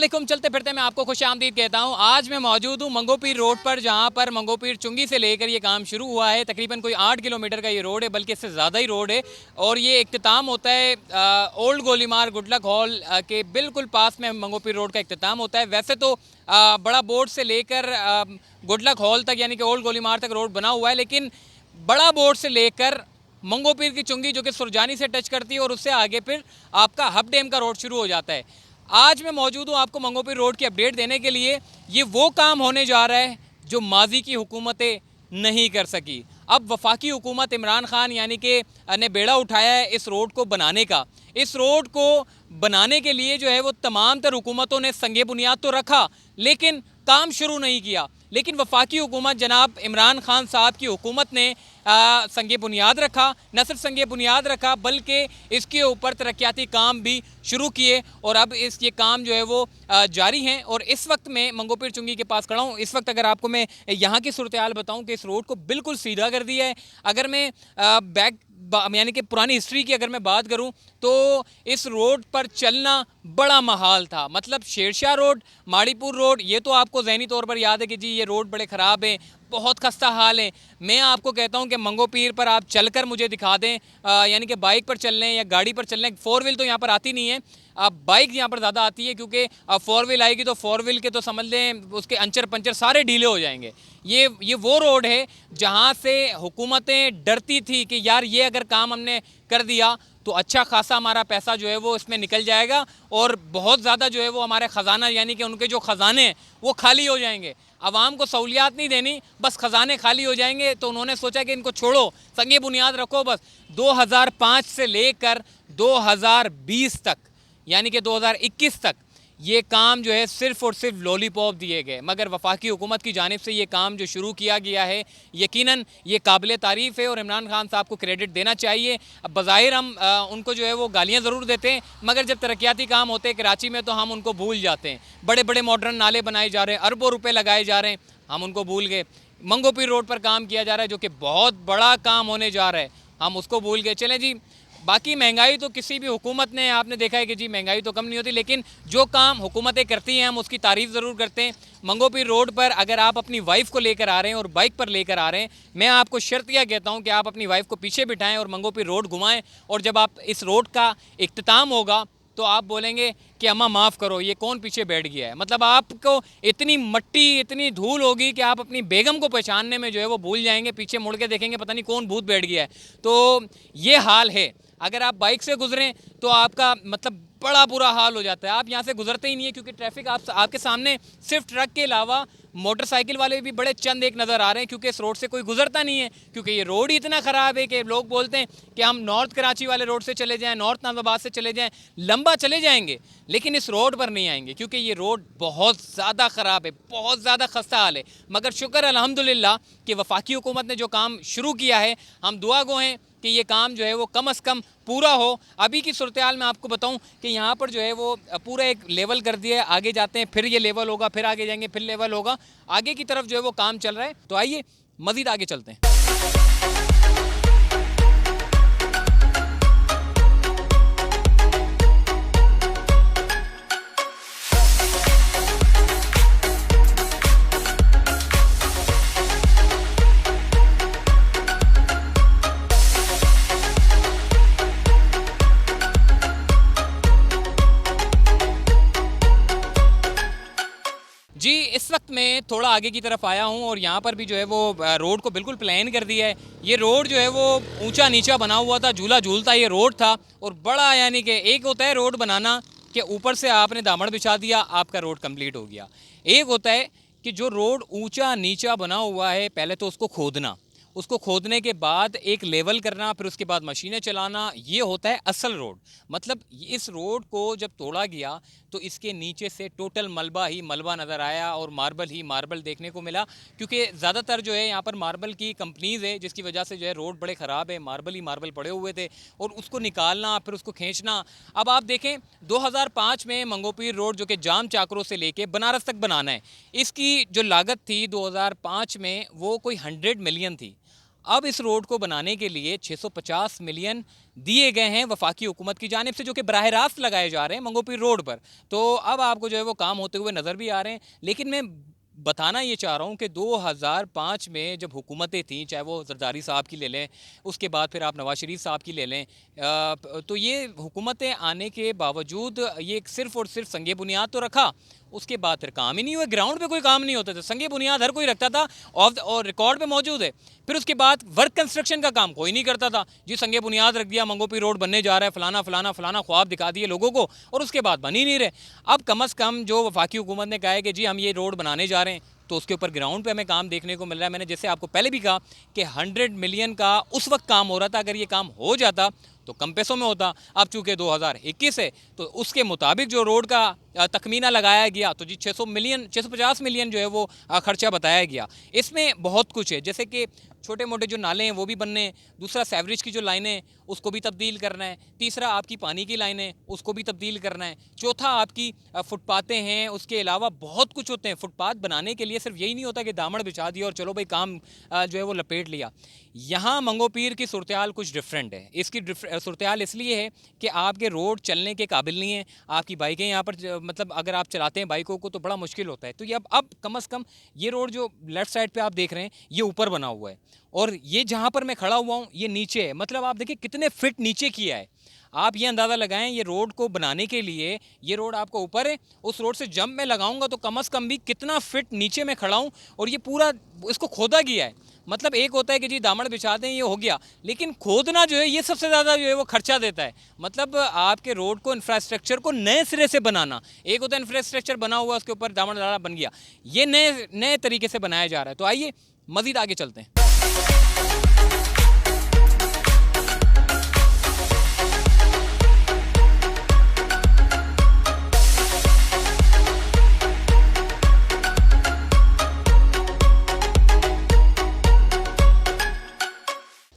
अस्सलामुअलैकुम। चलते फिरते मैं आपको खुश आमदीद कहता हूँ। आज मैं मौजूद हूँ मंगोपीर रोड पर, जहाँ पर मंगोपीर चुंगी से लेकर ये काम शुरू हुआ है। तकरीबन कोई 8 किलोमीटर का ये रोड है, बल्कि इससे ज़्यादा ही रोड है। और ये इख्तिताम होता है ओल्ड गोलीमार गुडलक हॉल के बिल्कुल पास में मंगोपीर रोड का इख्तिताम होता है। वैसे तो बड़ा बोर्ड से लेकर गुडलक हॉल तक यानी कि ओल्ड गोलीमार तक रोड बना हुआ है, लेकिन बड़ा बोर्ड से लेकर मंगोपीर की चुंगी जो कि सुरजानी से टच करती है और उससे आगे फिर आपका हब डैम का रोड शुरू हो जाता है। आज मैं मौजूद हूँ आपको मंगोपीर रोड की अपडेट देने के लिए। ये वो काम होने जा रहा है जो माजी की हुकूमतें नहीं कर सकी। अब वफाकी हुकूमत इमरान खान यानी कि ने बेड़ा उठाया है इस रोड को बनाने का। इस रोड को बनाने के लिए जो है वो तमाम तर हुकूमतों ने संगे बुनियाद तो रखा, लेकिन काम शुरू नहीं किया। लेकिन वफाकी हुकूमत जनाब इमरान खान साहब की हुकूमत ने संगे बुनियाद रखा। न सिर्फ संगे बुनियाद रखा बल्कि इसके ऊपर तरक्याती काम भी शुरू किए और अब ये काम जो है वो जारी हैं। और इस वक्त मैं मंगोपीर चुंगी के पास खड़ा हूँ। इस वक्त अगर आपको मैं यहाँ की सूरत हाल बताऊँ कि इस रोड को बिल्कुल सीधा कर दिया है। अगर मैं बैक यानी कि पुरानी हिस्ट्री की अगर मैं बात करूं तो इस रोड पर चलना बड़ा महाल था। मतलब शेरशाह रोड, माड़ीपुर रोड, ये तो आपको ज़हनी तौर पर याद है कि जी ये रोड बड़े ख़राब हैं, बहुत खस्ता हाल है। मैं आपको कहता हूं कि मंगोपीर पर आप चलकर मुझे दिखा दें, यानी कि बाइक पर चल लें या गाड़ी पर चल लें। 4 व्हील तो यहाँ पर आती नहीं है, अब बाइक यहाँ पर ज़्यादा आती है, क्योंकि 4 व्हील आएगी तो 4 व्हील के तो समझ लें उसके अंचर पंचर सारे ढीले हो जाएंगे। ये वो रोड है जहाँ से हुकूमतें डरती थी कि यार ये अगर काम हमने कर दिया तो अच्छा खासा हमारा पैसा जो है वो इसमें निकल जाएगा और बहुत ज़्यादा जो है वो हमारे ख़जाना यानी कि उनके जो ख़जाने हैं वो खाली हो जाएंगे। आवाम को सहूलियात नहीं देनी, बस ख़जाने खाली हो जाएंगे। तो उन्होंने सोचा कि इनको छोड़ो, संगे बुनियाद रखो। बस 2005 से लेकर 2020 तक यानी कि 2021 तक ये काम जो है सिर्फ़ और सिर्फ लॉलीपॉप दिए गए। मगर वफाकी हुकूमत की जानिब से ये काम जो शुरू किया गया है यकीनन ये काबिल तारीफ़ है और इमरान खान साहब को क्रेडिट देना चाहिए। अब बज़ाहिर हम उनको जो है वो गालियाँ ज़रूर देते हैं, मगर जब तरक्याती काम होते हैं कराची में तो हम उनको भूल जाते हैं। बड़े बड़े मॉडर्न नाले बनाए जा रहे हैं, अरबों रुपये लगाए जा रहे हैं, हम उनको भूल गए। मंगोपीर रोड पर काम किया जा रहा है जो कि बहुत बड़ा काम होने जा रहा है, हम उसको भूल गए। चलें जी, बाकी महंगाई तो किसी भी हुकूमत ने आपने देखा है कि जी महंगाई तो कम नहीं होती, लेकिन जो काम हुकूमतें करती हैं हम उसकी तारीफ़ ज़रूर करते हैं। मंगोपीर रोड पर अगर आप अपनी वाइफ को लेकर आ रहे हैं और बाइक पर लेकर आ रहे हैं, मैं आपको शर्तिया कहता हूं कि आप अपनी वाइफ को पीछे बिठाएं और मंगोपीर रोड घुमाएं। और जब आप इस रोड का इख्तिताम होगा तो आप बोलेंगे कि अम्मा माफ़ करो, ये कौन पीछे बैठ गया है। मतलब आपको इतनी मट्टी इतनी धूल होगी कि आप अपनी बेगम को पहचानने में जो है वो भूल जाएंगे, पीछे मुड़ के देखेंगे पता नहीं कौन भूत बैठ गया है। तो ये हाल है। अगर आप बाइक से गुजरें तो आपका मतलब बड़ा बुरा हाल हो जाता है, आप यहाँ से गुजरते ही नहीं है, क्योंकि ट्रैफिक आपके सामने सिर्फ ट्रक के अलावा मोटरसाइकिल वाले भी बड़े चंद एक नज़र आ रहे हैं, क्योंकि इस रोड से कोई गुजरता नहीं है। क्योंकि ये रोड ही इतना ख़राब है कि लोग बोलते हैं कि हम नॉर्थ कराची वाले रोड से चले जाएं, नॉर्थ नाज़ाबाद से चले जाएं, लंबा चले जाएंगे लेकिन इस रोड पर नहीं आएंगे, क्योंकि ये रोड बहुत ज़्यादा ख़राब है, बहुत ज़्यादा खस्ता हाल है। मगर शुक्र अल्हम्दुलिल्लाह कि वफाकी हुकूमत ने जो काम शुरू किया है, हम दुआ गो हैं कि ये काम जो है वो कम अज़ कम पूरा हो। अभी की सूरत हाल में आपको बताऊं कि यहाँ पर जो है वो पूरा एक लेवल कर दिया है, आगे जाते हैं फिर ये लेवल होगा, फिर आगे जाएंगे फिर लेवल होगा, आगे की तरफ जो है वो काम चल रहा है। तो आइए मज़ीद आगे चलते हैं। जी, इस वक्त मैं थोड़ा आगे की तरफ आया हूँ और यहाँ पर भी जो है वो रोड को बिल्कुल प्लान कर दिया है। ये रोड जो है वो ऊंचा नीचा बना हुआ था, झूला झूलता ये रोड था और बड़ा, यानी कि एक होता है रोड बनाना कि ऊपर से आपने दामन बिछा दिया, आपका रोड कंप्लीट हो गया। एक होता है कि जो रोड ऊंचा नीचा बना हुआ है, पहले तो उसको खोदना, उसको खोदने के बाद एक लेवल करना, फिर उसके बाद मशीनें चलाना, ये होता है असल रोड। मतलब इस रोड को जब तोड़ा गया तो इसके नीचे से टोटल मलबा ही मलबा नज़र आया और मार्बल ही मार्बल देखने को मिला, क्योंकि ज़्यादातर जो है यहाँ पर मार्बल की कंपनीज़ है, जिसकी वजह से जो है रोड बड़े ख़राब है, मार्बल ही मार्बल पड़े हुए थे और उसको निकालना फिर उसको खींचना। अब आप देखें 2005 में मंगोपीर रोड जो कि जाम चाकरों से लेके बनारस तक बनाना है, इसकी जो लागत थी 2005 में वो कोई 100 मिलियन थी। अब इस रोड को बनाने के लिए 650 मिलियन दिए गए हैं वफाकी हुकूमत की जानिब से, जो कि बराह रास्त लगाए जा रहे हैं मंगोपीर रोड पर। तो अब आपको जो है वो काम होते हुए नज़र भी आ रहे हैं। लेकिन मैं बताना ये चाह रहा हूँ कि 2005 में जब हुकूमतें थीं, चाहे वो जरदारी साहब की ले लें, उसके बाद फिर आप नवाज शरीफ साहब की ले लें, तो ये हुकूमतें आने के बावजूद ये सिर्फ़ और सिर्फ संगे बुनियाद तो रखा, उसके बाद फिर काम ही नहीं हुआ। ग्राउंड पे कोई काम नहीं होता था, संगे बुनियाद हर कोई रखता था और रिकॉर्ड पे मौजूद है। फिर उसके बाद वर्क कंस्ट्रक्शन का काम कोई नहीं करता था। जी संगे बुनियाद रख दिया, मंगोपीर रोड बनने जा रहा है, फलाना फलाना फलाना ख्वाब दिखा दिए लोगों को, और उसके बाद बन ही नहीं रहे। अब कम अज़ कम जो वफाकी हुकूमत ने कहा है कि जी हम ये रोड बनाने जा रहे हैं, तो उसके ऊपर ग्राउंड पे हमें काम देखने को मिल रहा है। मैंने जैसे आपको पहले भी कहा कि 100 मिलियन का उस वक्त काम हो रहा था, अगर ये काम हो जाता तो कम पैसों में होता। अब चूँकि 2021 है तो उसके मुताबिक जो रोड का तखमीना लगाया गया, तो जी 650 मिलियन जो है वो खर्चा बताया गया। इसमें बहुत कुछ है, जैसे कि छोटे मोटे जो नाले हैं वो भी बनने हैं, दूसरा सेवरेज की जो लाइनें उसको भी तब्दील करना है, तीसरा आपकी पानी की लाइनें उसको भी तब्दील करना है, चौथा आपकी फुटपातें हैं। उसके अलावा बहुत कुछ होते हैं। फुटपाथ बनाने के लिए सिर्फ यही नहीं होता कि दामड़ बिछा दिया और चलो भाई काम जो है वो लपेट लिया। यहाँ मंगोपीर की सूरत हाल कुछ डिफरेंट है। इसकी सूरत हाल इसलिए है कि आपके रोड चलने के काबिल नहीं है, आपकी बाइकें यहाँ पर मतलब अगर आप चलाते हैं बाइकों को तो बड़ा मुश्किल होता है। तो ये अब कम अज़ कम ये रोड जो लेफ़्ट साइड पे आप देख रहे हैं ये ऊपर बना हुआ है, और ये जहाँ पर मैं खड़ा हुआ हूँ ये नीचे है। मतलब आप देखिए कितने फिट नीचे किया है। आप ये अंदाज़ा लगाएं, ये रोड को बनाने के लिए ये रोड आपको ऊपर है, उस रोड से जंप मैं लगाऊंगा तो कम अज़ कम भी कितना फिट नीचे में खड़ा हूँ, और ये पूरा इसको खोदा गया है। मतलब एक होता है कि जी दामड़ बिछा दें ये हो गया, लेकिन खोदना जो है ये सबसे ज़्यादा जो है वो खर्चा देता है। मतलब आपके रोड को इंफ्रास्ट्रक्चर को नए सिरे से बनाना, एक होता है इंफ्रास्ट्रक्चर बना हुआ उसके ऊपर दामड़ डाला बन गया, ये नए तरीके से बनाया जा रहा है। तो आइए मज़ीद आगे चलते हैं।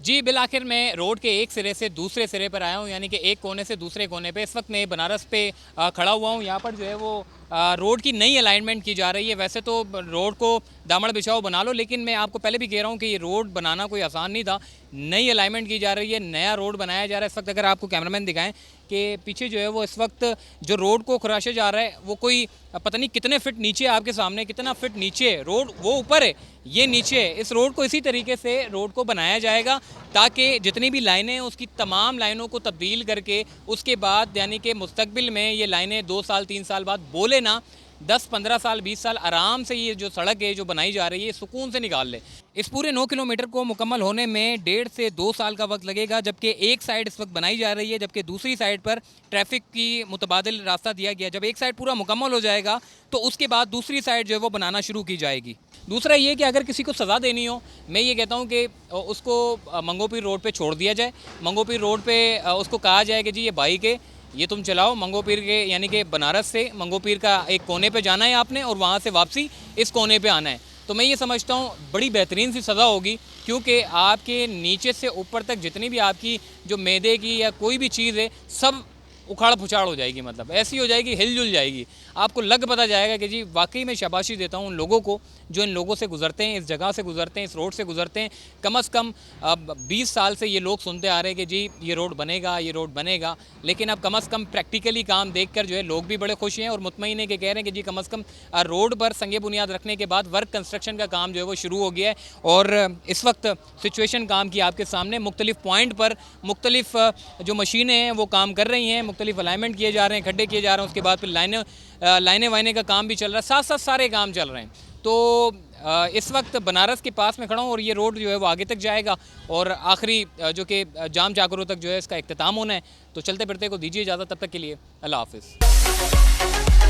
जी बिल आखिर मैं रोड के एक सिरे से दूसरे सिरे पर आया हूँ, यानी कि एक कोने से दूसरे कोने पे। इस वक्त मैं बनारस पे खड़ा हुआ हूँ। यहाँ पर जो है वो रोड की नई अलाइनमेंट की जा रही है। वैसे तो रोड को दामड़ बिछाओ बना लो, लेकिन मैं आपको पहले भी कह रहा हूँ कि ये रोड बनाना कोई आसान नहीं था। नई अलाइनमेंट की जा रही है, नया रोड बनाया जा रहा है। इस वक्त अगर आपको कैमरामैन दिखाएं कि पीछे जो है वो इस वक्त जो रोड को खुराशे जा रहा है वो कोई पता नहीं कितने फिट नीचे, आपके सामने कितना फिट नीचे रोड, वो ऊपर है ये नीचे है। इस रोड को इसी तरीके से रोड को बनाया जाएगा ताकि जितनी भी लाइनें हैं उसकी तमाम लाइनों को तब्दील करके उसके बाद यानी कि मुस्तकबिल में ये लाइनें 2 साल 3 साल बाद बोले ना 10-15 साल 20 साल आराम से ये जो सड़क है जो बनाई जा रही है सुकून से निकाल ले। इस पूरे 9 किलोमीटर को मुकम्मल होने में 1.5 से 2 साल का वक्त लगेगा, जबकि एक साइड इस वक्त बनाई जा रही है, जबकि दूसरी साइड पर ट्रैफिक की मुतबादिल रास्ता दिया गया। जब एक साइड पूरा मुकम्मल हो जाएगा तो उसके बाद दूसरी साइड जो है वो बनाना शुरू की जाएगी। दूसरा ये कि अगर किसी को सज़ा देनी हो, मैं ये कहता हूँ कि उसको मंगोपीर रोड पे छोड़ दिया जाए। मंगोपीर रोड पे उसको कहा जाए कि जी ये बाइक है, ये तुम चलाओ मंगोपीर के, यानी कि बनारस से मंगोपीर का एक कोने पे जाना है आपने और वहाँ से वापसी इस कोने पे आना है। तो मैं ये समझता हूँ बड़ी बेहतरीन सी सज़ा होगी, क्योंकि आपके नीचे से ऊपर तक जितनी भी आपकी जो मैदे की या कोई भी चीज़ है सब उखाड़ पुछाड़ हो जाएगी। मतलब ऐसी हो जाएगी, हिलजुल जाएगी। आपको लग पता जाएगा कि जी वाकई में शाबाशी देता हूँ उन लोगों को जो इन लोगों से गुजरते हैं, इस जगह से गुजरते हैं, इस रोड से गुजरते हैं। कम अज़ कम 20 साल से ये लोग सुनते आ रहे हैं कि जी ये रोड बनेगा, ये रोड बनेगा, लेकिन अब कम अज़ कम प्रैक्टिकली काम देखकर जो है लोग भी बड़े खुश हैं और मुतमईन है कि कह रहे हैं कि जी कम अज़ कम रोड पर संगे बुनियाद रखने के बाद वर्क कंस्ट्रक्शन का काम जो है वो शुरू हो गया है। और इस वक्त सिचुएशन काम की आपके सामने, मुख्तलिफ पॉइंट पर मुख्तलिफ जो मशीनें हैं वो काम कर रही हैं, मुख्तलिफ अलाइनमेंट किए जा रहे हैं, खड्डे किए जा रहे हैं, उसके बाद फिर लाइनें वाइने का काम भी चल रहा है, साथ साथ सारे काम चल रहे हैं। तो इस वक्त बनारस के पास में खड़ा हूँ और ये रोड जो है वो आगे तक जाएगा और आखिरी जो कि जाम जाकरों तक जो है इसका इख्तिताम होना है। तो चलते फिरते को दीजिए इजाज़त, तब तक के लिए अल्लाह हाफ़िज़।